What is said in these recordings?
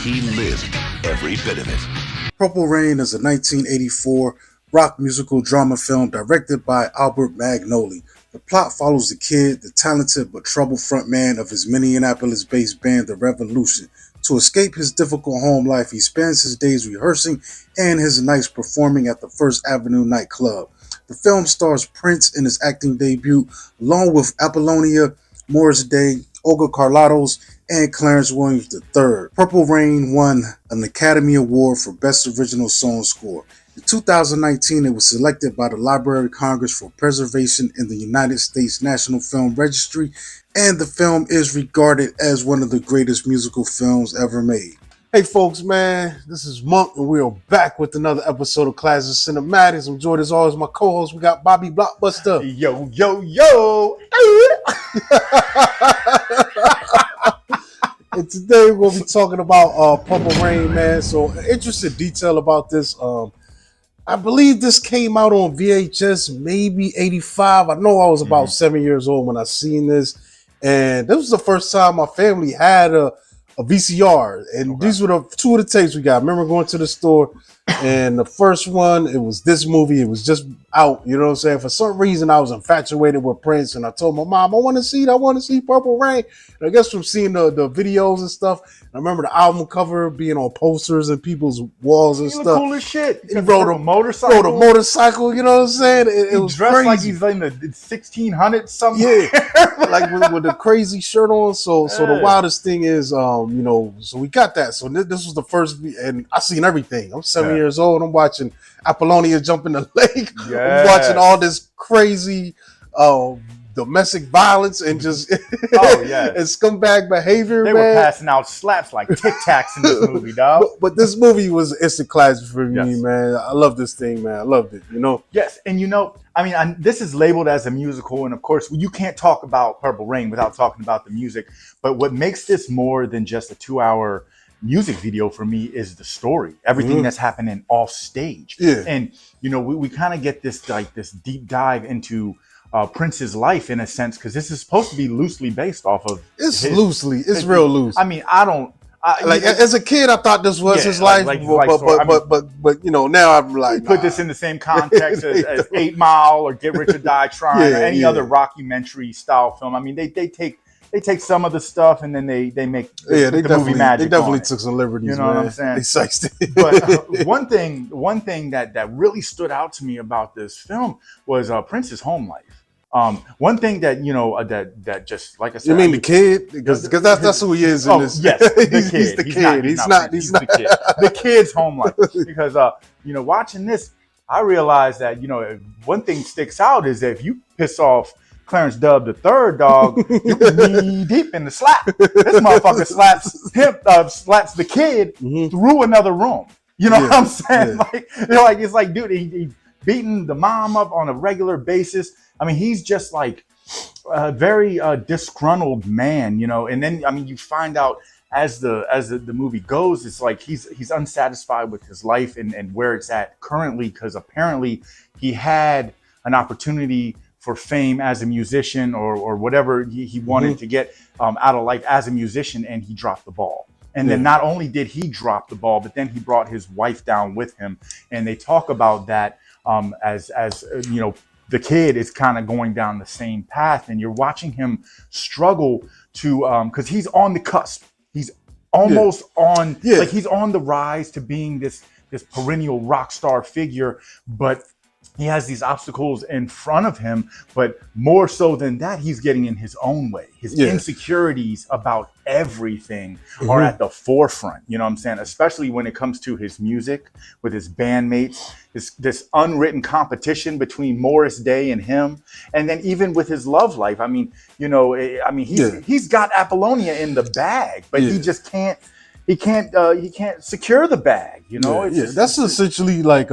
He lived every bit of it. Purple Rain is a 1984 rock musical drama film directed by Albert Magnoli. The plot follows the kid, the talented but troubled frontman of his Minneapolis-based band, The Revolution. To escape his difficult home life, he spends his days rehearsing and his nights performing at the First Avenue nightclub. The film stars Prince in his acting debut, along with Apollonia Day, Olga Carlatos, and Clarence Williams III. Purple Rain won an Academy Award for Best Original Song Score. In 2019, it was selected by the Library of Congress for preservation in the United States National Film Registry, and the film is regarded as one of the greatest musical films ever made. Hey folks, man, this is Monk, and we are back with another episode of Classic Cinematics. I'm joined as always my co-host. We got Bobby Blockbuster. Yo, yo, yo. And today we're going to be talking about Purple Rain, man. So, interesting detail about this. I believe this came out on VHS, maybe 85. I know I was about 7 years old when I seen this. And this was the first time my family had a VCR. And these were the two of the tapes we got. I remember going to the store, and the first one, it was this movie. It was just out, you know what I'm saying? For some reason, I was infatuated with Prince, and I told my mom, I want to see Purple Rain. And I guess from seeing the videos and stuff, I remember the album cover being on posters and people's walls and stuff. Cool as shit. He rode a motorcycle, you know what I'm saying? It was dressed crazy. Like he's in the 1600s something. Yeah, like with the crazy shirt on. So the wildest thing is, so we got that. So this was the first, and I seen everything. I'm 7 years old. I'm watching Apollonia jump in the lake. I'm watching all this crazy domestic violence and just and scumbag behavior. They were passing out slaps like Tic Tacs in this movie, dog. But this movie was instant classic for me, man. I love this thing, man. I loved it. Yes, and this is labeled as a musical, and of course, you can't talk about Purple Rain without talking about the music. But what makes this more than just a 2-hour music video for me is the story, everything that's happening off stage. And we kind of get this deep dive into Prince's life in a sense, because this is supposed to be loosely based off of it's real loose. I mean, as a kid, I thought this was his life, but now I'm like, put this in the same context as 8 Mile or Get Rich or Die Trying or any other rockumentary style film. I mean, they take some of the stuff and then they make the movie magic. They definitely took some liberties. You know what I'm saying? They sexed it. But one thing that really stood out to me about this film was Prince's home life. One thing that that just, like I said, you mean the kid, because that's who he is in this. Yes, the kid. He's the kid. He's not the kid. The kid's home life. Because watching this, I realized that one thing sticks out is that if you piss off Clarence Dub the third, dog, you're knee deep in the slap. This motherfucker slaps the kid through another room. You know what I'm saying? Yeah. It's like, dude, he's beating the mom up on a regular basis. I mean, he's just like a very disgruntled man, And then, you find out as the movie goes, it's like he's unsatisfied with his life and where it's at currently, because apparently he had an opportunity for fame as a musician or whatever he wanted to get out of life as a musician, and he dropped the ball. And then not only did he drop the ball, but then he brought his wife down with him, and they talk about that as the kid is kind of going down the same path, and you're watching him struggle to because he's on the cusp. He's almost on, like he's on the rise to being this perennial rock star figure, but he has these obstacles in front of him. But more so than that, he's getting in his own way. His insecurities about everything are at the forefront. You know what I'm saying? Especially when it comes to his music with his bandmates, this unwritten competition between Morris Day and him. And then even with his love life, he's got Apollonia in the bag, but he just can't. He can't secure the bag. That's essentially like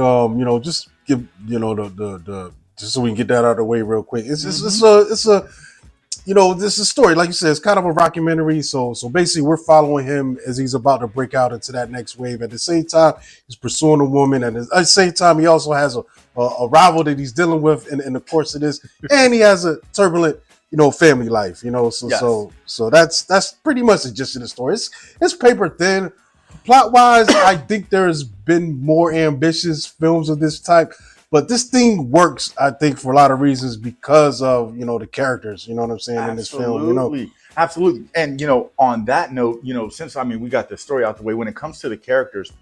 just give the just so we can get that out of the way real quick. It's this is a story, like you said, it's kind of a rockumentary. So basically we're following him as he's about to break out into that next wave. At the same time, he's pursuing a woman, and at the same time he also has a rival that he's dealing with in the course of this, and he has a turbulent family life. So that's pretty much the gist of the story. It's paper thin. Plot wise, I think there's been more ambitious films of this type, but this thing works, I think, for a lot of reasons because of, the characters, you know what I'm saying, in this film, Absolutely. And, on that note, since, we got the story out the way, when it comes to the characters,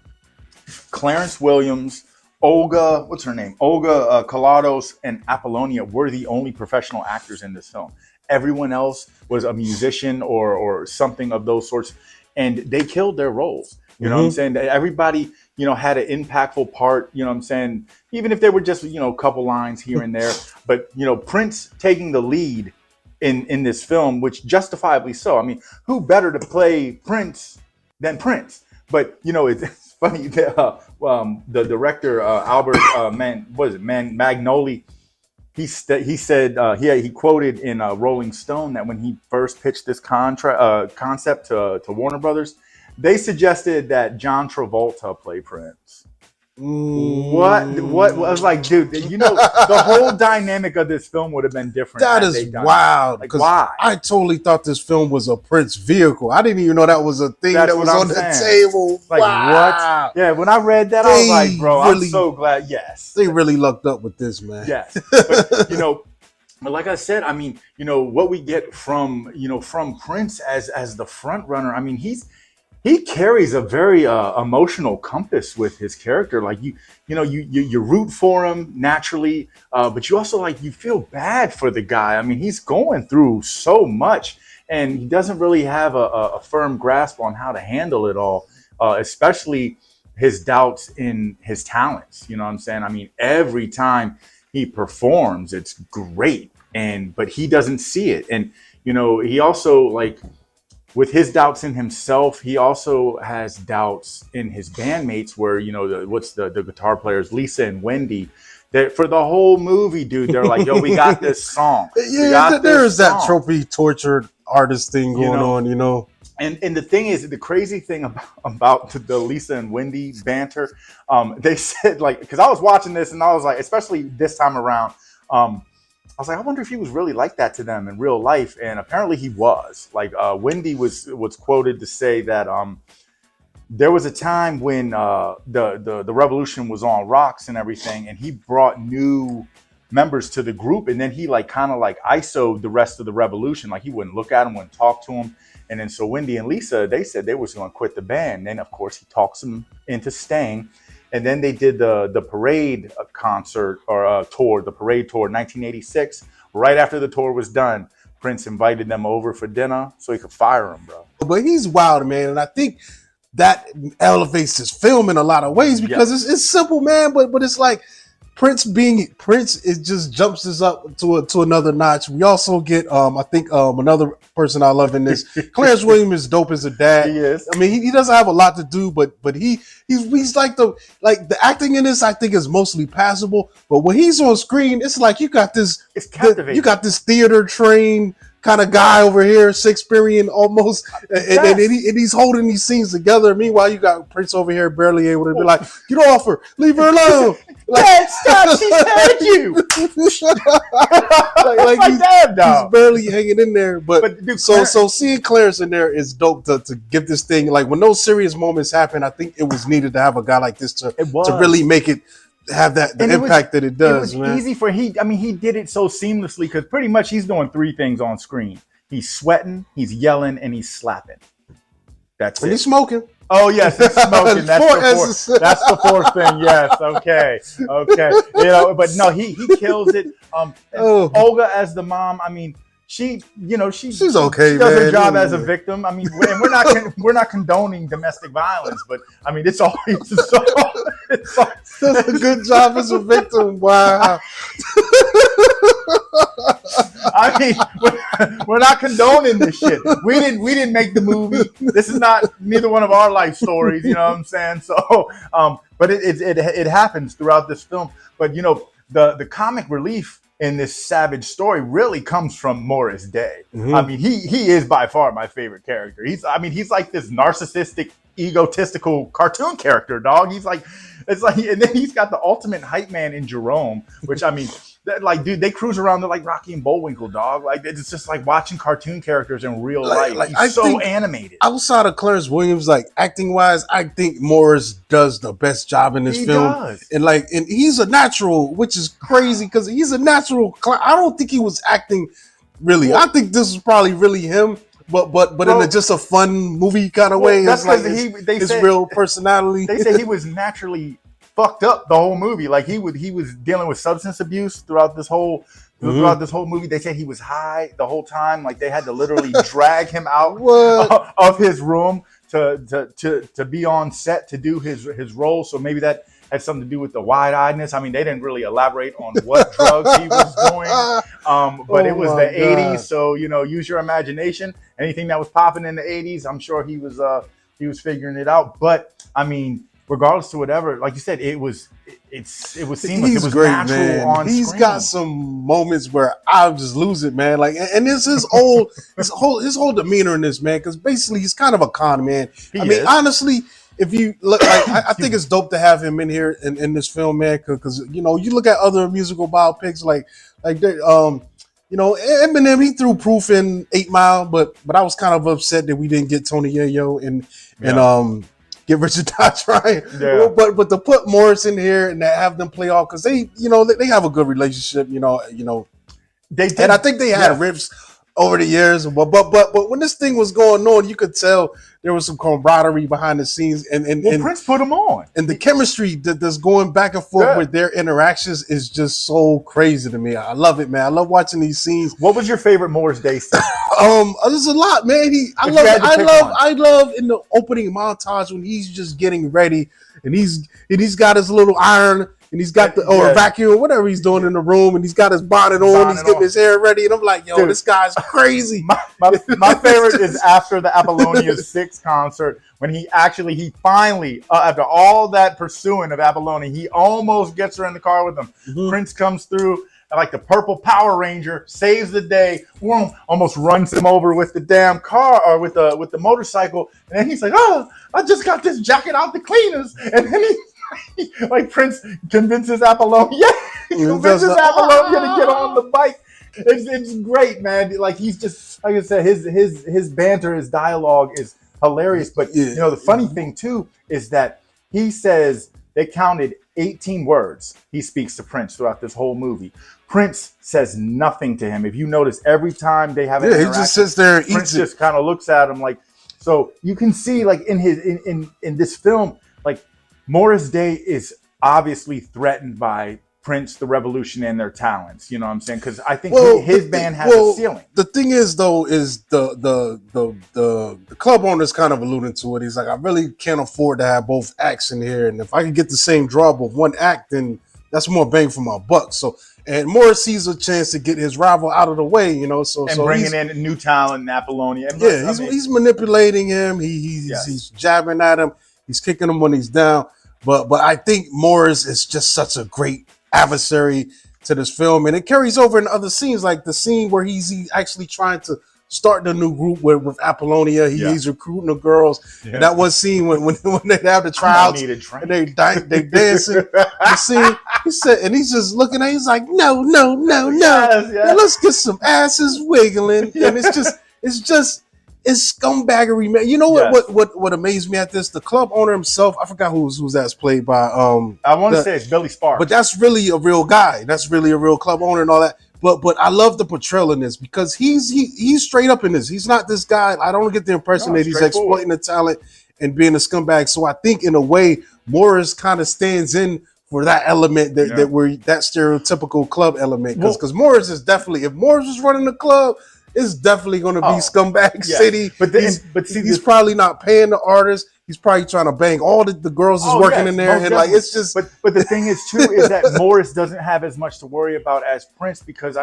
Clarence Williams, Olga, what's her name? Olga Kotero and Apollonia were the only professional actors in this film. Everyone else was a musician or something of those sorts, and they killed their roles. You know what I'm saying? Everybody, had an impactful part, you know what I'm saying? Even if they were just, a couple lines here and there. But, Prince taking the lead in this film, which justifiably so. I mean, who better to play Prince than Prince? But, it's funny that the director, Albert Magnoli, he said he quoted in Rolling Stone that when he first pitched this concept to Warner Brothers, they suggested that John Travolta play Prince. What? I was like, dude, the whole dynamic of this film would have been different. That is wild. Like, why? I totally thought this film was a Prince vehicle. I didn't even know that was a thing that was on the table. Like, what? Yeah, when I read that, I was like, bro, I'm so glad. Yes. They really lucked up with this, man. Yes. But, but like I said, what we get from Prince as the front runner, he carries a very emotional compass with his character. Like you root for him naturally, but you also you feel bad for the guy. He's going through so much, and he doesn't really have a firm grasp on how to handle it all, especially his doubts in his talents. You know what I'm saying? Every time he performs, it's great, but he doesn't see it, and he also with his doubts in himself, he also has doubts in his bandmates where, the guitar players, Lisa and Wendy, that for the whole movie, dude, they're like, yo, we got this song. Yeah, there's that trophy tortured artist thing going on, And the thing is, the crazy thing about the Lisa and Wendy banter, they said, because I was watching this and I was like, especially this time around, I was like, I wonder if he was really like that to them in real life. And apparently he was. Wendy was quoted to say that there was a time when the revolution was on rocks and everything, and he brought new members to the group, and then he kind of ISO'd the rest of the revolution. He wouldn't look at them, wouldn't talk to them. And then so Wendy and Lisa, they said they was going to quit the band. And then of course he talks them into staying. And then they did the Parade concert or tour, the Parade tour, 1986. Right after the tour was done, Prince invited them over for dinner so he could fire them, bro. But he's wild, man, and I think that elevates his film in a lot of ways because it's simple, man. But it's like Prince being Prince, it just jumps us up to another notch. We also get I think another person I love in this. Clarence Williams is dope as a dad. He is. He doesn't have a lot to do, but he's like the acting in this I think is mostly passable. But when he's on screen, it's like you got this. It's captivating. You got this theater trained kind of guy over here, Shakespearean almost, and he's holding these scenes together. Meanwhile, you got Prince over here barely able to be like, get off her, leave her alone. Stop, she heard you. He's barely hanging in there. But dude, so seeing Clarence in there is dope to give this thing, when those serious moments happen, I think it was needed to have a guy like this to really make it have the impact that it does. It was easy for he did it so seamlessly because pretty much he's doing three things on screen. He's sweating, he's yelling, and he's slapping. That's it. And he's smoking. Oh yes, he's smoking. That's the fourth thing. Yes, okay. But no, he kills it. Olga as the mom. She's okay. She does her job as a victim. And we're not condoning domestic violence, but it's all. Does a good job as a victim. Wow. We're not condoning this shit. We didn't make the movie. This is neither one of our life stories. You know what I'm saying? So, but it happens throughout this film. But the comic relief in this savage story really comes from Morris Day. Mm-hmm. He is by far my favorite character. He's like this narcissistic, egotistical cartoon character, dog. And then he's got the ultimate hype man in Jerome, which That, like, dude, they cruise around. They're like Rocky and Bullwinkle, dog. Like, it's just like watching cartoon characters in real life. Like, He's I so think animated. Outside of Clarence Williams, like acting wise, I think Morris does the best job in this film. Does. And he's a natural, which is crazy because he's a natural. I don't think he was acting really. Well, I think this was probably really him. But in just a fun movie kind of way. That's it's like his real personality. They say he was naturally fucked up the whole movie. Like he was dealing with substance abuse throughout this whole movie. They say he was high the whole time. Like they had to literally drag him out of his room to be on set to do his role. So maybe that had something to do with the wide-eyedness. I mean, they didn't really elaborate on what drugs he was doing, but it was the 80s. So, use your imagination. Anything that was popping in the 80s, I'm sure he was figuring it out. But, I mean, regardless to whatever, like you said, it was seamless. He's it was great, natural man. on He's screen. got some moments where I'll just lose it, man. Like, and it's his whole demeanor in this, man, because basically he's kind of a con man. I mean, honestly, if you look, like, I think it's dope to have him in here in this film, man, because you look at other musical biopics, like Eminem, he threw Proof in 8 Mile, but I was kind of upset that we didn't get Tony Yayo and get Richard Dye trying. Yeah. But to put Morris in here and to have them play off, because they have a good relationship, They did. And I think they had riffs over the years, but when this thing was going on, you could tell there was some camaraderie behind the scenes, and Prince put them on, and the chemistry that's going back and forth with their interactions is just so crazy to me. I love it, man. I love watching these scenes. What was your favorite Morris Day scene? There's a lot, man. I love in the opening montage when he's just getting ready, and he's got his little iron. And he's got a vacuum, whatever he's doing in the room, and he's got his bonnet on. He's getting his hair ready, and I'm like, yo, this guy's crazy. My favorite is after the Apollonia 6 concert when he finally, after all that pursuing of Apollonia, he almost gets her in the car with him. Mm-hmm. Prince comes through like the purple Power Ranger, saves the day, almost runs him over with the damn car or with the motorcycle, and then he's like, oh, I just got this jacket out the cleaners, and then like Prince convinces Apollonia to get on the bike. It's great, man. Like he's just, like I said, his banter, his dialogue is hilarious. But the funny thing too is that he says they counted 18 words he speaks to Prince throughout this whole movie. Prince says nothing to him. If you notice, every time they have an interaction, he just sits there and Prince eats just kind of looks at him like. So you can see, like in this film, like Morris Day is obviously threatened by Prince, the Revolution, and their talents. You know what I'm saying? Because I think his band has a ceiling. The thing is, though, is the club owner's kind of alluding to it. He's like, I really can't afford to have both acts in here, and if I can get the same draw with one act, then that's more bang for my buck. So, and Morris sees a chance to get his rival out of the way, So bringing in new talent, Apollonia. He's manipulating him. He's jabbing at him. He's kicking him when he's down. But I think Morris is just such a great adversary to this film, and it carries over in other scenes, like the scene where he's actually trying to start the new group with Apollonia. He's recruiting the girls. Yeah. And that one scene when they have the tryouts and they dancing. The scene, he said, and he's just looking at. He's like, no. Yes. Now let's get some asses wiggling, and it's scumbaggery, man. You know what amazed me at this? The club owner himself, I forgot who's that's played by. I want to say it's Billy Sparks, but that's really a real guy. That's really a real club owner and all that. But I love the portrayal in this because he's straight up in this. He's not this guy. I don't get the impression that he's exploiting the talent and being a scumbag. So I think in a way Morris kind of stands in for that element that stereotypical club element. Because Morris is definitely, if Morris was running the club, it's definitely going to be scumbag city. But he's probably not paying the artists. He's probably trying to bang all the girls that's working in there, and definitely. It's just. But the thing is too is that Morris doesn't have as much to worry about as Prince because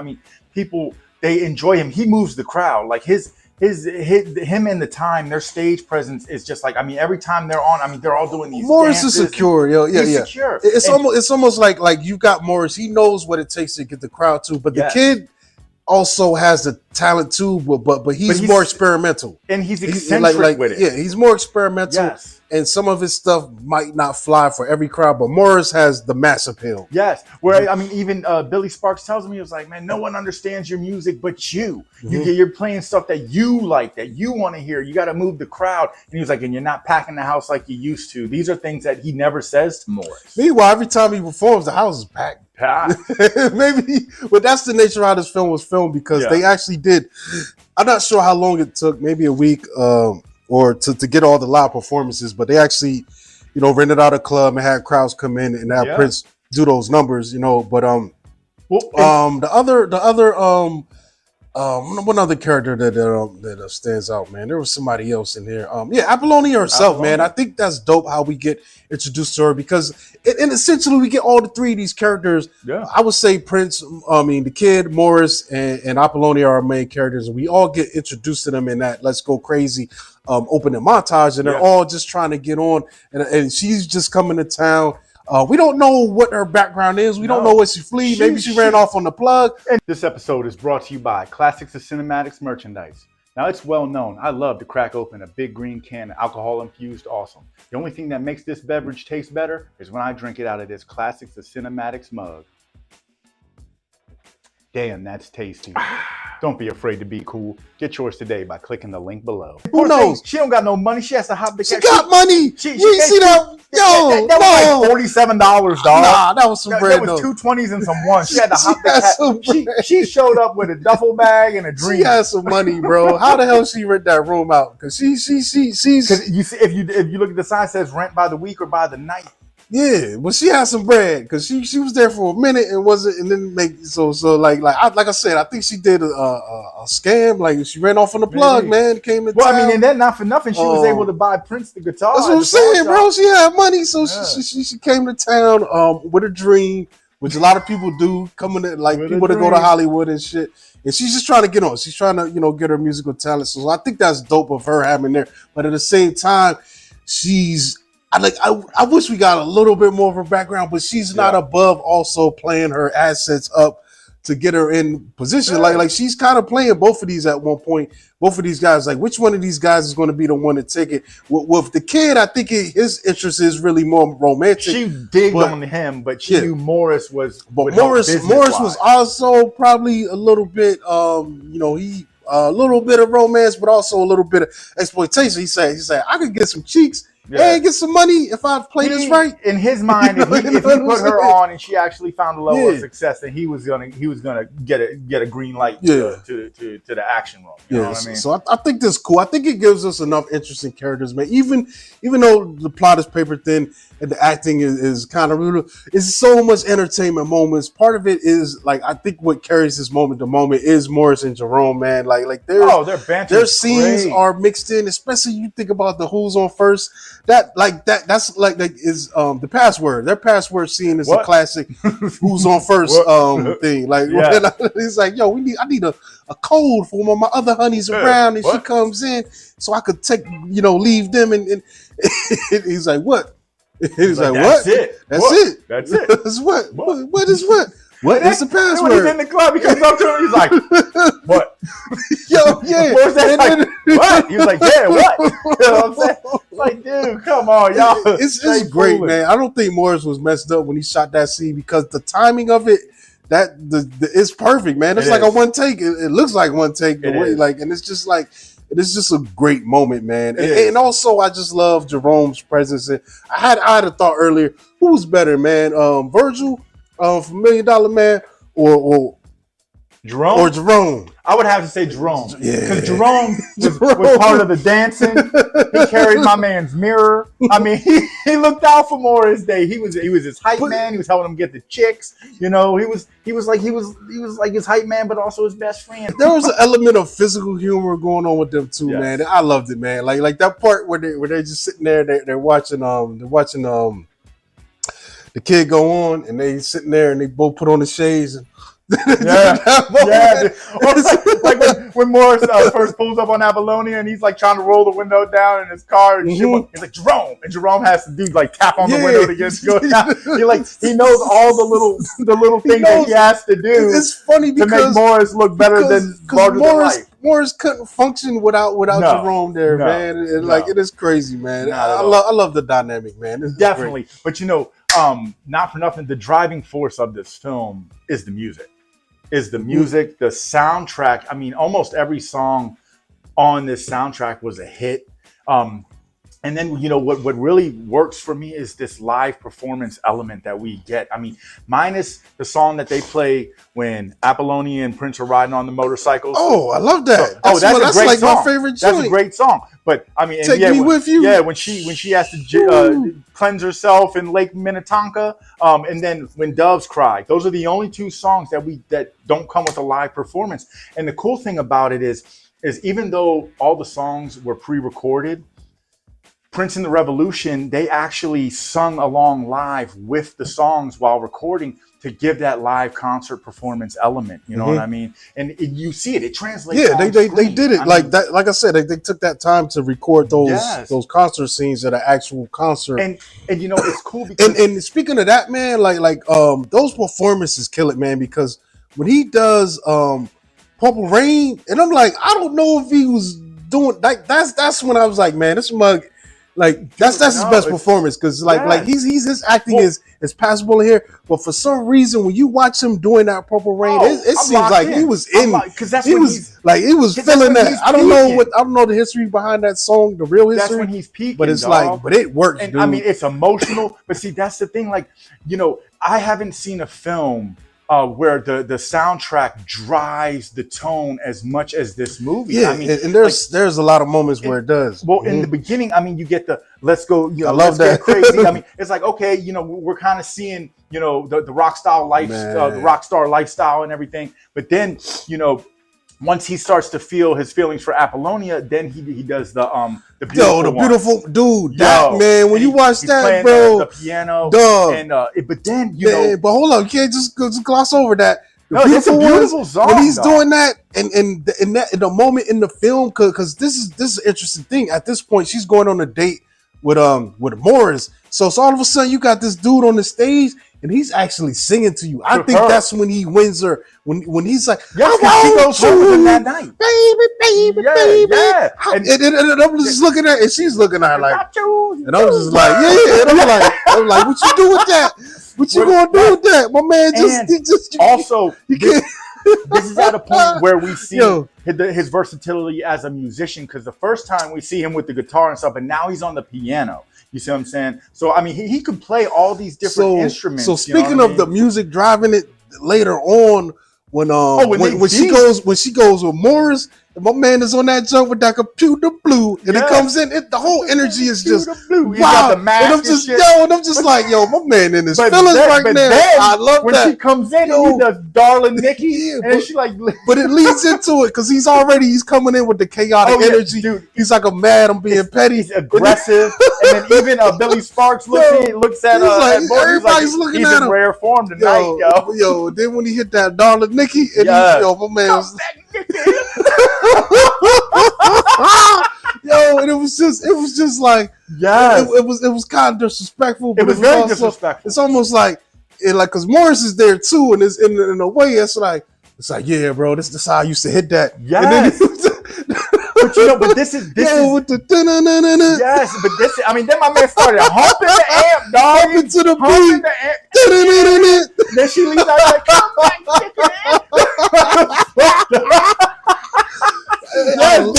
people they enjoy him. He moves the crowd. Like him and the time, their stage presence is just like every time they're on. They're all doing these. Morris is secure, He's secure. It's almost like you got Morris. He knows what it takes to get the crowd to, but the kid also has the talent too, but he's more experimental, and he's eccentric with it. Yeah, he's more experimental. Yes. and some of his stuff might not fly for every crowd, but Morris has the mass appeal. Yes, where I mean, even Billy Sparks tells me, he was like, "Man, no one understands your music but you. You're playing stuff that you like, that you want to hear. You got to move the crowd." And he was like, "And you're not packing the house like you used to." These are things that he never says to Morris. Meanwhile, every time he performs, the house is packed. Maybe, but that's the nature of how this film was filmed, because they actually did. I'm not sure how long it took, maybe a week, or to get all the live performances, but they actually, rented out a club and had crowds come in and have Prince do those numbers, But the other one other character that stands out, man. There was somebody else in here. Apollonia herself, man. I think that's dope how we get introduced to her, because and essentially we get all the three of these characters. Yeah. I would say Prince, the kid, Morris, and Apollonia are our main characters, and we all get introduced to them in that Let's Go Crazy opening montage, and they're all just trying to get on, and she's just coming to town. We don't know what her background is. We don't know where she fled. Maybe she ran off on the plug. And this episode is brought to you by Classics of Cinematics merchandise. Now, it's well known, I love to crack open a big green can of alcohol-infused awesome. The only thing that makes this beverage taste better is when I drink it out of this Classics of Cinematics mug. Damn, that's tasty. Don't be afraid to be cool. Get yours today by clicking the link below. Who knows? She don't got no money. She has to hop the She got money. You see that? Yo, that was like $47, dog. Nah, that was some bread. That was 2 20s and some ones. She had to hop the she showed up with a duffel bag and a dream. She has some money, bro. How the hell she rent that room out? Because she's. Because you see, if you look at the sign, it says rent by the week or by the night. Yeah, well, she had some bread because she was there for a minute and then like I said, I think she did a scam. Like she ran off on the plug, man. Came to town. I mean, and then not for nothing, she was able to buy Prince the guitar. That's what I'm saying, bro. She had money, so she came to town with a dream, which a lot of people do, coming to people that go to Hollywood and shit. And she's just trying to get on. She's trying to get her musical talent. So I think that's dope of her having there. But at the same time, I wish we got a little bit more of her background, but she's not above also playing her assets up to get her in position. Yeah. Like she's kind of playing both of these at one point. Both of these guys, like which one of these guys is going to be the one to take it? With the kid, I think his interest is really more romantic. She digged on him, but she knew Morris was. But Morris was also probably a little bit, a little bit of romance, but also a little bit of exploitation. He said, I could get some cheeks. Yeah. Hey, get some money if I play this right. In his mind, if he put her on and she actually found a level of success, then he was gonna get a green light to the action room. You know what I mean? So I think this is cool. I think it gives us enough interesting characters, man. Even though the plot is paper thin and the acting is kind of brutal, it's so much entertainment moments. Part of it is I think what carries this moment, the moment is Morris and Jerome, man. Their scenes are mixed in, especially you think about the Who's on First. That's the password. Their password scene is a classic Who's on First thing. It's like, yo, I need a code for when my other honey's around and she comes in so I could leave them and he's like, what? He's like, what? That's it. That's what? What is what? What is the password? When he's in the club, he comes up to him. He's like, "What? Yo, yeah." What's that? What? He was like, "Yeah, what?" You know what I'm saying? Like, dude, come on, y'all. It's great, man. I don't think Morris was messed up when he shot that scene because the timing of it, it's perfect, man. It's like a one take. It looks like one take, and it's just like. It's just a great moment, man. And also, I just love Jerome's presence. And I had a thought earlier: who was better, man? Virgil from $1 Million Man, or Jerome? Or Jerome? I would have to say Jerome. Yeah, because Jerome was part of the dancing. He carried my man's mirror. I mean, he looked out for Morris Day. He was his hype man. He was helping him get the chicks. He was like his hype man, but also his best friend. There was an element of physical humor going on with them too, man. I loved it, man. Like that part where they're just sitting there, they're watching the kid go on, and they sitting there and they both put on the shades and. Like when Morris first pulls up on Apollonia and he's like trying to roll the window down in his car and shit, he's like Jerome, and Jerome has to do tap on the window to get to go down. He knows all the little things that he has to do. It's funny because to make Morris look better than larger than life. Morris couldn't function without No, Jerome there, no, man. And, no. like, it is crazy, man. Not at I all. love the dynamic, man. This is Definitely. great. But not for nothing, the driving force of this film is the music. The soundtrack. I mean, almost every song on this soundtrack was a hit. And then, what really works for me is this live performance element that we get. I mean, minus the song that they play when Apollonia and Prince are riding on the motorcycles. Oh, I love that. That's that's a great like song. my favorite joint. That's a great song. But I mean, Take Me With You. Yeah, when she has to cleanse herself in Lake Minnetonka, and then when Doves Cry. Those are the only two songs that don't come with a live performance. And the cool thing about it is even though all the songs were pre-recorded, Prince and the Revolution, they actually sung along live with the songs while recording to give that live concert performance element. You know what I mean? And you see it translates. Yeah, they did it that. Like I said, they took that time to record those concert scenes at an actual concert. And it's cool because and speaking of that, man, like those performances kill it, man, because when he does Purple Rain, and I'm like, I don't know if he was doing like that's when I was like, man, this mug. Like that's his best performance because like his acting is passable in here, but for some reason when you watch him doing that Purple Rain, it seems like he was in because he was feeling that. I don't know the history behind that song, the real history. That's when he's peaking, but it's dog. but it works. And dude. I mean, it's emotional, but see, that's the thing. Like I haven't seen a film where the soundtrack drives the tone as much as this movie. Yeah, I mean, and there's a lot of moments where it does. Well, in the beginning, I mean, you get the let's go, I love let's that. get crazy. I mean, it's like, okay, we're kind of seeing, the rock style life, the rock star lifestyle and everything. But then, once he starts to feel his feelings for Apollonia, then he does the beautiful beautiful dude, man. When you watch that, bro, the piano, dog. And but then but hold on, you can't just gloss over that. It's a beautiful song when he's dog. doing that, and in the moment in the film, because this is an interesting thing. At this point, she's going on a date with Morris, so all of a sudden you got this dude on the stage. And he's actually singing to you. I think that's when he wins her. When he's like, yes, she goes home with him that night, baby. Yeah. And I'm just looking at her, and she's looking at her like, and I was just like, yeah. And I'm like, what you do with that? What you gonna do with that, my man? This is at a point where we see his versatility as a musician, because the first time we see him with the guitar and stuff, and now he's on the piano. You see what I'm saying? So I mean, he could play all these different instruments. So speaking of the music driving it later on, when she goes with Morris, and my man is on that jump with that computer blue, and it comes in, the whole energy is just wow. And I'm just like, my man in his feelings right now. I love when that. When she comes in, and he does "Darling Nikki," and then she like, but it leads into it because he's coming in with the chaotic energy. Dude, he's like, I'm mad, I'm being petty, he's aggressive, and then even Billy Sparks looks at everybody's looking he's at him. in rare form tonight, yo. Then when he hit that "Darling Nikki," and my man was and it was just like, it was kind of disrespectful. But it was very disrespectful. It's almost like because Morris is there too, and it's in a way it's like yeah, bro, this is how I used to hit that. Yes. But this is with the yes, but this I mean, then my man started humping the amp, dog. Humping to the beat. The amp. Then she leaves out like, come back, kick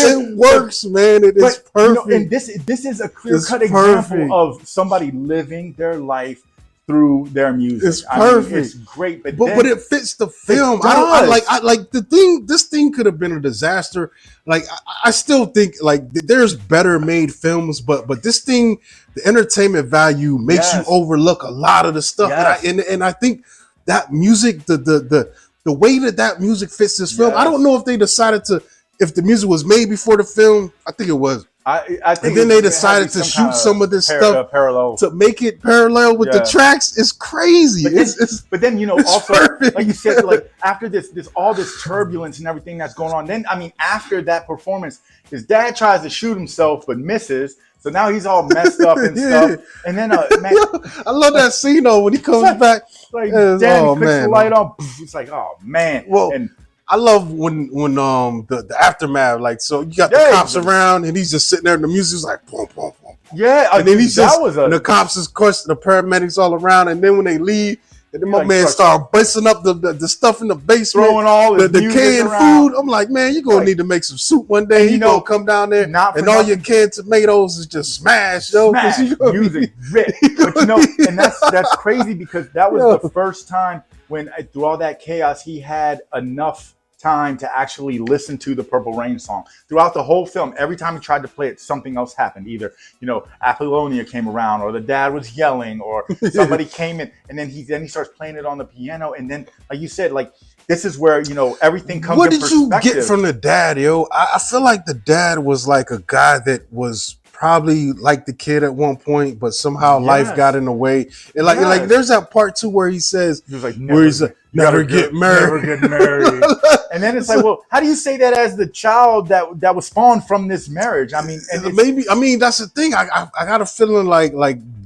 it works, man. It is perfect. And this is a clear-cut example of somebody living their life through their music. It's perfect. It's great, but it fits the film. I like the thing. This thing could have been a disaster. Like I still think like there's better made films, but this thing, the entertainment value makes you overlook a lot of the stuff. Yes. And I think that music, the way that music fits this film. I don't know if they decided if the music was made before the film. I think it was. I think, and then they decided to shoot some of this stuff parallel to make it parallel with the tracks. It's crazy. But then also perfect. Like you said, like after this all this turbulence and everything that's going on. Then I mean, after that performance, his dad tries to shoot himself but misses. So now he's all messed up and stuff. And then man, I love that scene though when he comes back. Like Dad clicks the light on. It's like, oh man. Well, I love when the aftermath, like, so you got the cops around and he's just sitting there and the music's like boom, boom, boom. Yeah, and then he's just and the cops is questioning the paramedics all around, and then when they leave, and then my man start busting up the stuff in the basement, throwing all the canned food. I'm like, man, you're gonna need to make some soup one day. You gonna come down there and all your canned tomatoes is just smashed, yo. Music rip. But you know, and that's crazy because that was the first time when through all that chaos he had enough time to actually listen to the Purple Rain song. Throughout the whole film, every time he tried to play it, something else happened. Either, you know, Apollonia came around, or the dad was yelling, or somebody came in, and then he starts playing it on the piano, and then, like you said, like, this is where, you know, everything comes in perspective. What did you get from the dad, yo? I feel like the dad was like a guy that was probably like the kid at one point, but somehow life got in the way. And like there's that part too where he says, he was like, never get married. Never get married. And then it's like, well, how do you say that as the child that was spawned from this marriage? I mean, and maybe, I mean, that's the thing. I got a feeling like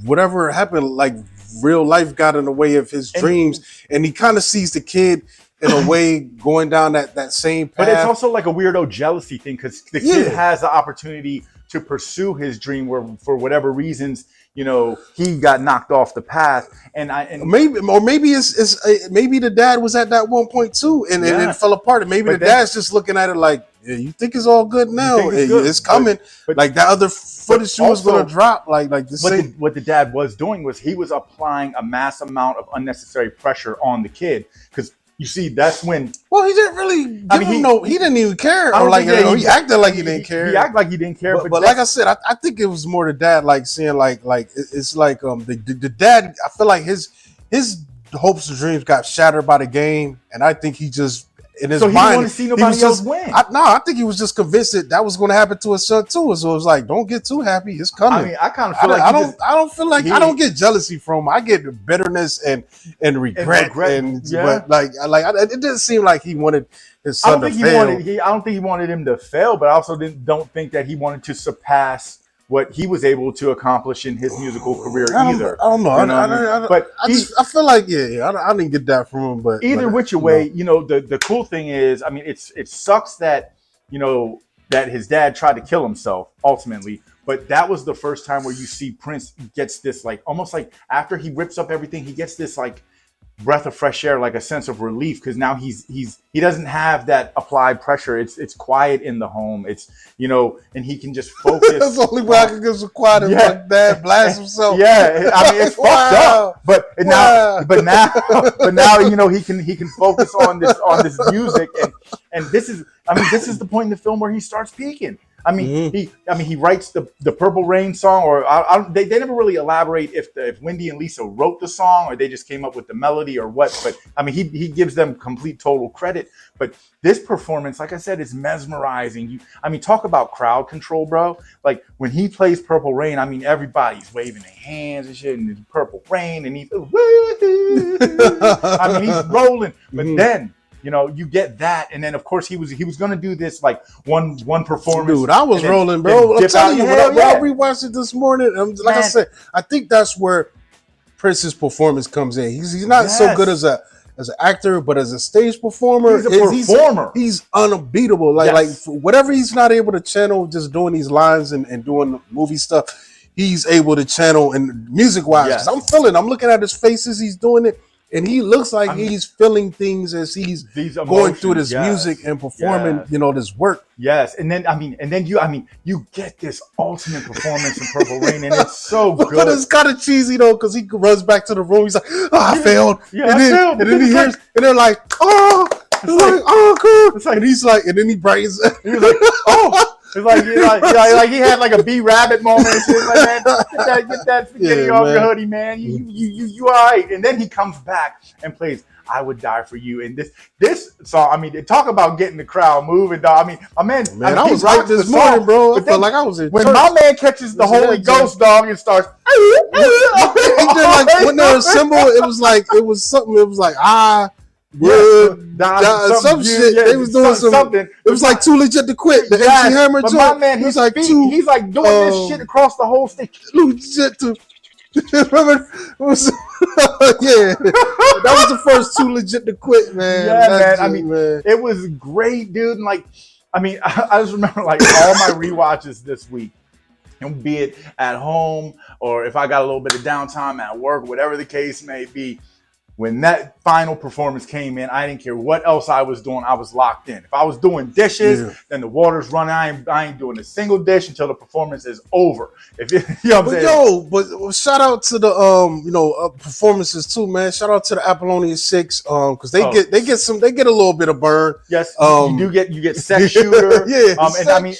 whatever happened, like real life got in the way of his dreams, and he kind of sees the kid in a way going down that same path. But it's also like a weirdo jealousy thing because the kid has the opportunity to pursue his dream where for whatever reasons, you know, he got knocked off the path, and maybe it's maybe the dad was at that one point too, and it fell apart. And maybe the dad's just looking at it like, yeah, you think it's all good now? It's coming. But like that other footage was going to drop. Like this. What the dad was doing was he was applying a mass amount of unnecessary pressure on the kid because. You see, that's when. Well, he didn't really. He didn't even care. Or like, he acted like he didn't care. He acted like he didn't care. But like I said, I think it was more the dad, like seeing like it's like the dad. I feel like his hopes and dreams got shattered by the game, and I think he just in his mind. So he didn't want to see nobody else win. I think he was just convinced that was going to happen to his son too. So it was like, don't get too happy. It's coming. I mean, I kind of feel I don't feel like I don't get jealousy from him. I get bitterness and regret. But it didn't seem like he wanted his son to fail. I don't think he wanted him to fail, but I also don't think that he wanted to surpass what he was able to accomplish in his musical career either. I don't know. I feel like I didn't get that from him. But either which way, you know, the cool thing is, I mean, it sucks that, you know, that his dad tried to kill himself ultimately. But that was the first time where you see Prince gets this, like, almost like after he rips up everything, he gets this like breath of fresh air, like a sense of relief, because now he doesn't have that applied pressure. It's quiet in the home. It's, you know, and he can just focus. That's the only way I can get so quiet. Yeah. My dad blast himself. Yeah, I mean, it's fucked up. But now, you know, he can focus on this music, and this is the point in the film where he starts peaking. I mean, he writes the Purple Rain song, or they never really elaborate if Wendy and Lisa wrote the song or they just came up with the melody or what. But I mean, he gives them complete total credit. But this performance, like I said, is mesmerizing. Talk about crowd control, bro. Like when he plays Purple Rain, I mean, everybody's waving their hands and shit, and it's Purple Rain, and he's he's rolling. But then, you know, you get that, and then of course he was going to do this like one performance. Dude, I was rolling, bro. I'm telling you, when I rewatched it this morning, like I said, I think that's where Prince's performance comes in. He's not so good as an actor, but as a stage performer, he's unbeatable. Like whatever he's not able to channel, just doing these lines and doing movie stuff, he's able to channel and music wise. I'm looking at his faces, he's doing it. And he looks like he's feeling things as he's going through this music and performing, you know, this work. Yes, and then you get this ultimate performance in Purple Rain, and it's so good. But it's kind of cheesy though, because he runs back to the room. He's like, "Oh, I failed." Yeah, and then he hears, and they're like, "Oh," "Oh, cool." It's like, and he's like, and then he brightens. He's like, "Oh." It's like he had like a B Rabbit moment and shit like that. Get that spaghetti off your hoodie, man. You all right? And then he comes back and plays "I Would Die for You." And this song, I mean, talk about getting the crowd moving, dog. I mean, my man, I was right this morning, bro. I felt like I was in when church. My man catches the Holy Ghost, dog, and starts. He did like when they assemble, it was something. It was like some shit. They was doing something. It was like too legit to quit. The MC Hammer joke. My man, he's like doing this shit across the whole stage. Legit to. Remember, Yeah, that was the first two legit to quit, man. Yeah, That's man. I mean, it was great, dude. And like, I mean, I just remember like all my rewatches this week, and be it at home or if I got a little bit of downtime at work, whatever the case may be. When that final performance came in, I didn't care what else I was doing. I was locked in. If I was doing dishes, then the water's running. I ain't doing a single dish until the performance is over. If you know what I'm saying? But shout out to the performances too, man. Shout out to the Apollonia 6 because they get a little bit of burn. Yes, you get Sex Shooter. Yeah,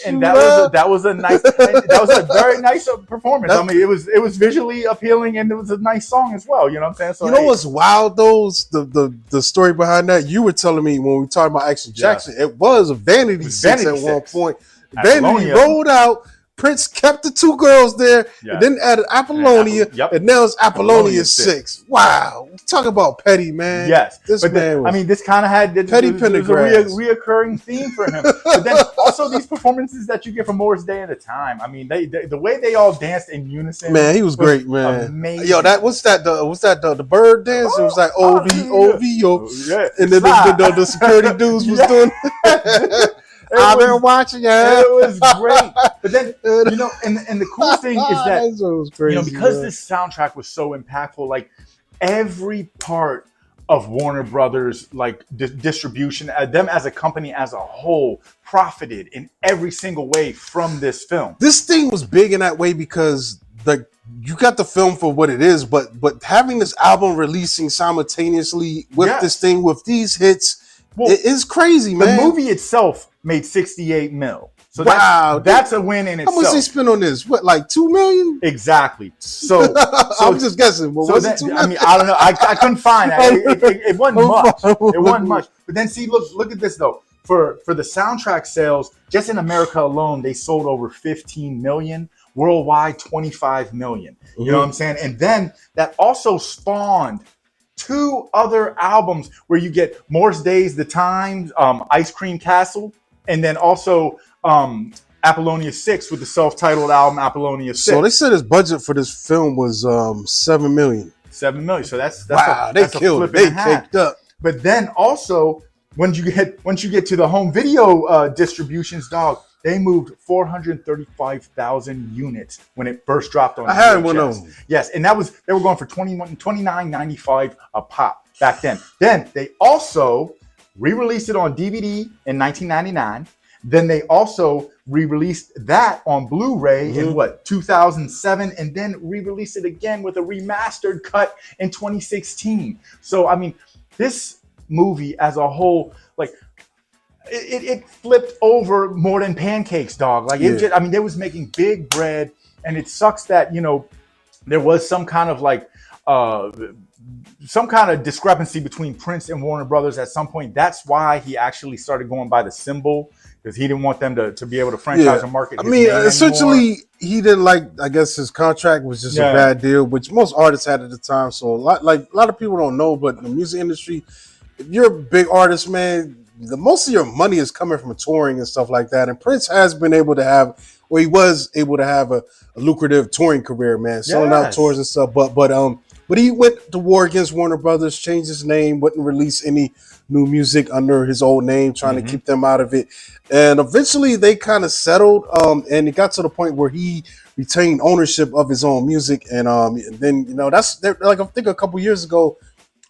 and that was a nice that was a very nice performance. I mean, it was visually appealing and it was a nice song as well. You know what I'm saying? So what's wild? Those the story behind that, you were telling me when we talked about Action Jackson, it was a Vanity 6 at one point. Vanity rolled out, Prince kept the two girls there, and then added Apollonia, and now it's Apollonia 6. Wow, talk about petty, man. Yes, this man. I mean, this kind of had petty Pendergrass, a reoccurring theme for him. But then also these performances that you get from Morris Day at a Time. I mean, the way they all danced in unison. Man, he was great, man. Amazing. Yo, was that the bird dance? It was like OVO, and then the security dudes was doing. I've been watching it. It was great. But then, and the cool thing is that, crazy, because this soundtrack was so impactful, like every part of Warner Brothers, like distribution, them as a company as a whole, profited in every single way from this film. This thing was big in that way because you got the film for what it is, but having this album releasing simultaneously with this thing, with these hits, it is crazy, man. The movie itself made $68 million. So wow, that's a win in itself. How much they spent on this? What, like $2 million? Exactly. So I'm just guessing. But was it $2 million? I mean, I don't know. I couldn't find that. It wasn't much. It wasn't much. But then see, look at this though. For the soundtrack sales, just in America alone, they sold over 15 million. Worldwide, 25 million. You know what I'm saying? And then that also spawned 2 other albums where you get Morris Day's The Times, Ice Cream Castle, and then also Apollonia 6 with the self-titled album Apollonia 6. So they said his budget for this film was $7 million. $7 million. So that's wow. They killed it. They kicked up. But then also once you get to the home video distributions, dog, they moved 435,000 units when it first dropped on. I had one of them. Yes, and they were going for $29.95 a pop back then. Then they also re-released it on DVD in 1999. Then they also re-released that on Blu-ray in 2007, and then re-released it again with a remastered cut in 2016. So I mean, this movie as a whole, like, it flipped over more than pancakes, dog. Like it just, I mean, they was making big bread, and it sucks that there was some kind of like some kind of discrepancy between Prince and Warner Brothers at some point. That's why he actually started going by the symbol, because he didn't want them to be able to franchise and market his name essentially anymore. He didn't like, I guess his contract was just a bad deal, which most artists had at the time. So a lot of people don't know, but in the music industry, if you're a big artist, man, most of your money is coming from touring and stuff like that. And Prince has been able to have, or he was able to have a lucrative touring career, man, selling out tours and stuff. But he went to war against Warner Brothers, changed his name, wouldn't release any new music under his old name, trying to keep them out of it. And eventually they kind of settled, and it got to the point where he retained ownership of his own music. And then, that's like, I think a couple years ago,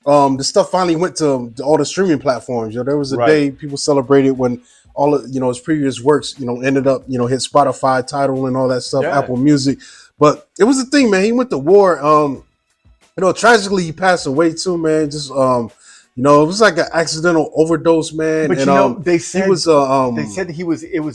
the stuff finally went to all the streaming platforms. There was a day people celebrated when all of his previous works, ended up, hit Spotify, Tidal, and all that stuff, Apple Music. But it was a thing, man. He went to war. Tragically, he passed away too, man. Just it was like an accidental overdose, man. But they said he was they said that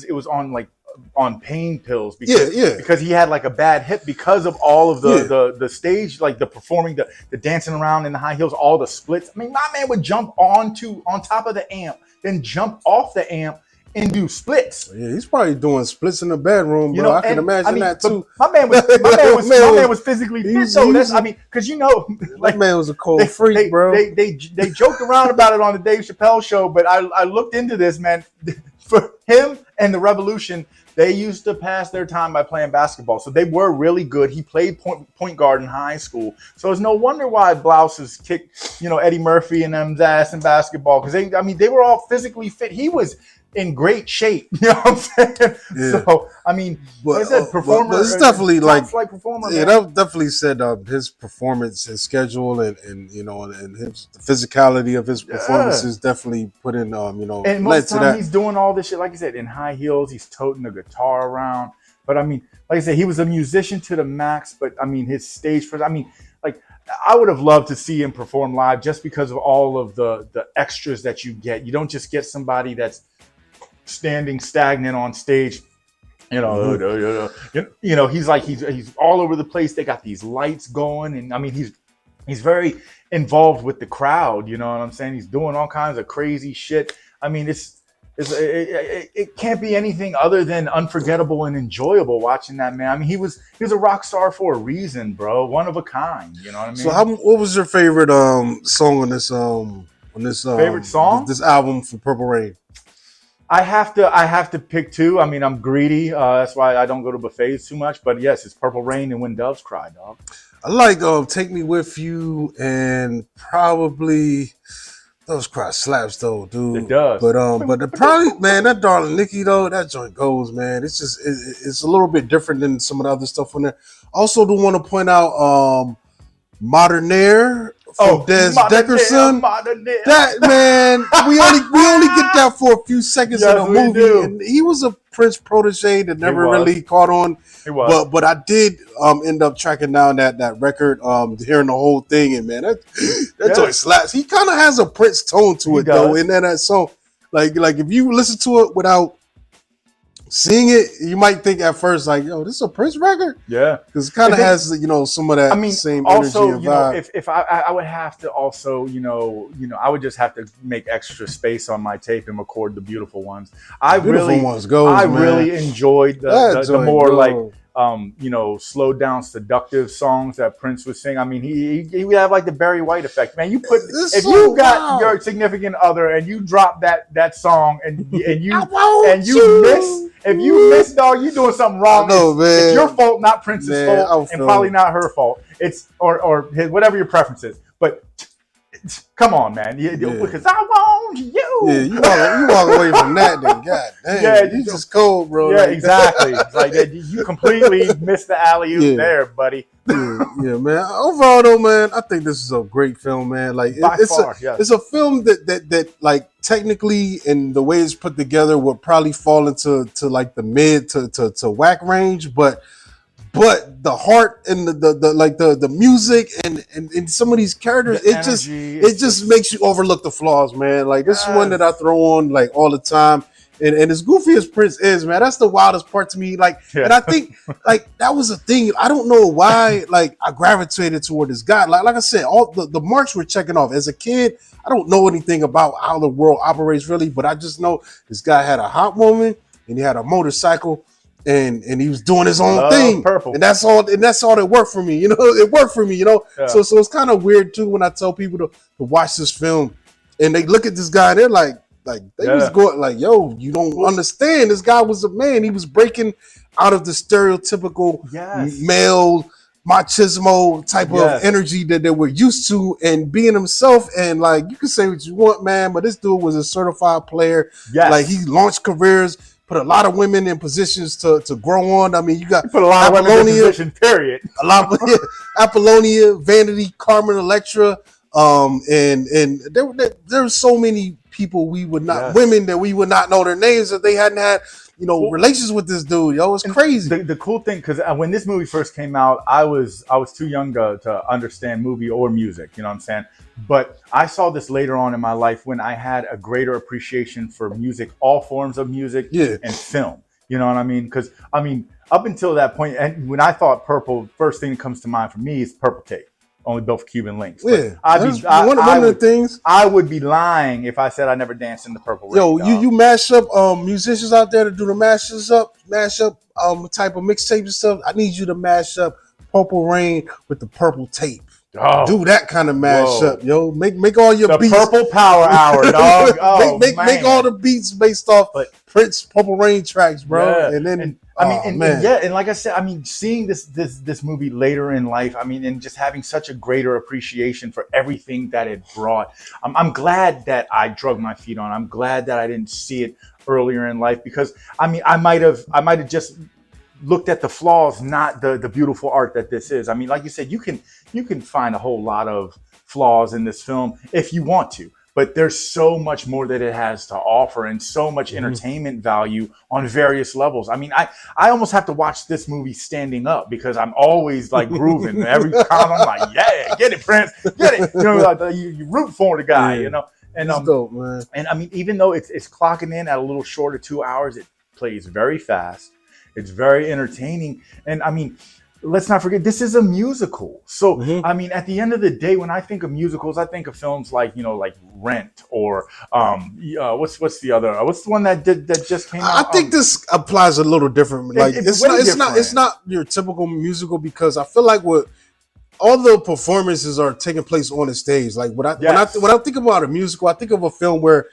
it was on like on pain pills because he had like a bad hip because of all of the stage, like the performing, the dancing around in the high heels, all the splits. I mean, my man would jump on top of the amp, then jump off the amp and do splits. Yeah, he's probably doing splits in the bedroom, bro. I can imagine that too. My man was physically fit though. Because like, that man was a cold freak, bro. They joked around about it on the Dave Chappelle show, but I looked into this, man. for him and the Revolution, they used to pass their time by playing basketball. So they were really good. He played point guard in high school. So it's no wonder why Blouses kicked, Eddie Murphy and them's ass in basketball. Because they were all physically fit. He was in great shape. You know what I'm saying? Yeah. So, like I said, performer. But it's definitely flight performer. Yeah, that definitely said his performance, his schedule, and the physicality of his performances definitely put in, And most of the time he's doing all this shit, like I said, in high heels. He's toting a guitar around. But like I said, he was a musician to the max. But his stage presence. I would have loved to see him perform live just because of all of the extras that you get. You don't just get somebody that's standing stagnant on stage. He's all over the place. They got these lights going, and he's very involved with the crowd. You know what I'm saying? He's doing all kinds of crazy shit. It can't be anything other than unforgettable and enjoyable watching that man. He was a rock star for a reason, bro. One of a kind. You know what I mean? So, what was your favorite song on this favorite song? This album for Purple Rain? I have to pick two. I'm greedy. That's why I don't go to buffets too much. But yes, it's Purple Rain and When Doves Cry, dog. I like Take Me With You and probably Doves Cry slaps though, dude. It does. But probably, man, that Darling Nikki though, that joint goes, man. It's just it's a little bit different than some of the other stuff on there. Also, do want to point out Modernaire. Des Deckerson. That man, we only get that for a few seconds in the movie, and he was a Prince protege that never really caught on. He was. But I did end up tracking down that record, hearing the whole thing, and man, that joint slaps. He kind of has a Prince tone to it though, in that song. Like if you listen to it without seeing it, you might think at first like, "Yo, this is a Prince record." Yeah, because it kind of has some of that same also, energy and vibe. If I would have to also, I would just have to make extra space on my tape and record the beautiful ones. I really enjoyed the more like slowed down, seductive songs that Prince would sing. He would have like the Barry White effect, man. You got your significant other and you drop that song and you miss. If you miss, dog, you doing something wrong. It's your fault, not Prince's fault, and probably not her fault. It's or his, whatever your preference is. But come on, man, because I want you. Yeah, you walk away from that, then god damn, you just cold, bro. Yeah, exactly. It's like you completely missed the alley-oop there, buddy. Yeah, man. Overall, though, man, I think this is a great film, man. Like, it's a film that like technically and the way it's put together would probably fall into like the mid to whack range, but the heart and the music and some of these characters, it just makes you overlook the flaws, man. Like this is one that I throw on like all the time. And as goofy as Prince is, man, that's the wildest part to me. Like, and I think like that was a thing. I don't know why like I gravitated toward this guy. Like I said, all the marks were checking off. As a kid, I don't know anything about how the world operates really, but I just know this guy had a hot woman and he had a motorcycle. And he was doing his own thing, purple. And that's all that worked for me. It worked for me. Yeah. So it's kind of weird too when I tell people to watch this film, and they look at this guy and they're like they was going like, yo, you don't understand. This guy was a man. He was breaking out of the stereotypical male machismo type of energy that they were used to, and being himself. And like you can say what you want, man, but this dude was a certified player. Yes. Like he launched careers. Put a lot of women in positions to grow on. I mean, you got put a lot of women in position, period. A lot of Apollonia, Vanity, Carmen Electra, and there's so many people women that we would not know their names if they hadn't had relations with this dude. Yo, it's crazy. The cool thing, because when this movie first came out, I was too young to understand movie or music. You know what I'm saying? But I saw this later on in my life when I had a greater appreciation for music, all forms of music, and film. You know what I mean? Because up until that point, and when I thought Purple, first thing that comes to mind for me is Purple Tape. Only built for Cuban links. Yeah, one of the things. I would be lying if I said I never danced in the Purple Rain. Yo, you mash up musicians out there to do the mash up type of mixtape and stuff. I need you to mash up Purple Rain with the Purple Tape. do that kind of mashup, yo. Make all your the beats Purple Power Hour, dog. Oh, make all the beats based off Prince Purple Rain tracks, bro. And then and like I said, I mean, seeing this movie later in life, I mean, and just having such a greater appreciation for everything that it brought. I'm glad that I drug my feet on. I'm glad that I didn't see it earlier in life, because I mean, I might have just looked at the flaws, not the beautiful art that this is. I mean, like you said, you can find a whole lot of flaws in this film if you want to, but there's so much more that it has to offer, and so much entertainment value on various levels. I mean, I almost have to watch this movie standing up, because I'm always like grooving. Every time I'm like, yeah, get it, Prince, get it. You know, like you root for the guy, you know. And dope, man. And I mean, even though it's clocking in at a little short of 2 hours, it plays very fast. It's very entertaining. And I mean, let's not forget, this is a musical. So, I mean, at the end of the day, when I think of musicals, I think of films like, you know, like Rent, or what's the other? What's the one that just came out? I think this applies a little different. Like it's not your typical musical, because I feel like all the performances are taking place on the stage. Like when I think about a musical, I think of a film where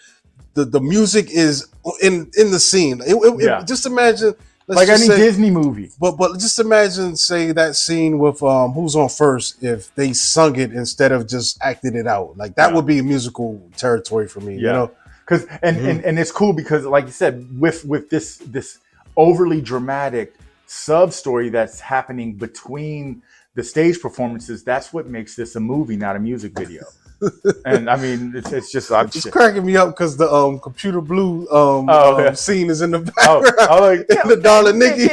the music is in the scene. Just imagine. Like any Disney movie. But just imagine, say, that scene with Who's on First, if they sung it instead of just acted it out. Like that would be a musical territory for me, you know? Because and it's cool because, like you said, with this overly dramatic sub story that's happening between the stage performances, that's what makes this a movie, not a music video. And I mean, it's just it's cracking me up because the Computer Blue scene is in the background. And the Darling Nikki.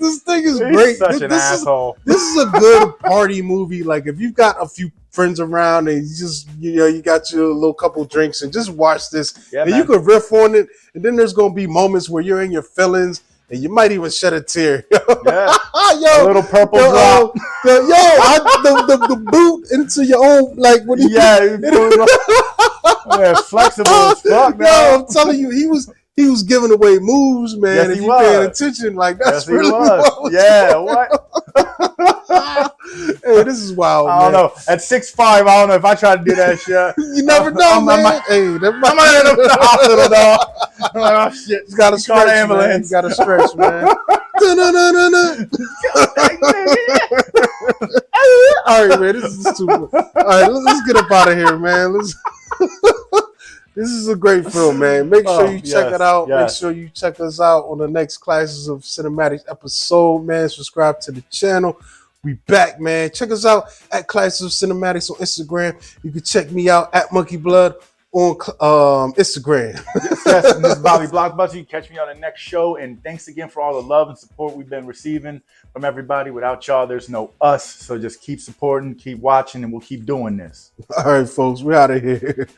This thing is great. Such an asshole. This is a good party movie. Like if you've got a few friends around and you got your little couple drinks and just watch this, and you could riff on it. And then there's gonna be moments where you're in your feelings. And you might even shed a tear. Yeah. A little purple drop. The boot into your own, like when flexible as fuck, man. Yo, I'm telling you, he was giving away moves, man. Yes, if you paying attention, like that's really what. Yeah, what? Hey, this is wild. I don't know. At 6'5", I don't know if I try to do that shit. You never know, man. I might end up in the hospital, dog. I'm like, oh shit! You gotta stretch, man. You gotta stretch, man. All right, man. This is too much. All right, let's get up out of here, man. This is a great film, man. Make sure you check it out. Make sure you check us out on the next Classes of Cinematics episode, man. Subscribe to the channel. We back, man. Check us out at Classes of Cinematics on Instagram. You can check me out at Monkey Blood on Instagram. Yes, and this is Bobby Blockbuster. You can catch me on the next show. And thanks again for all the love and support we've been receiving from everybody. Without y'all, there's no us. So just keep supporting, keep watching, and we'll keep doing this. All right, folks. We're out of here.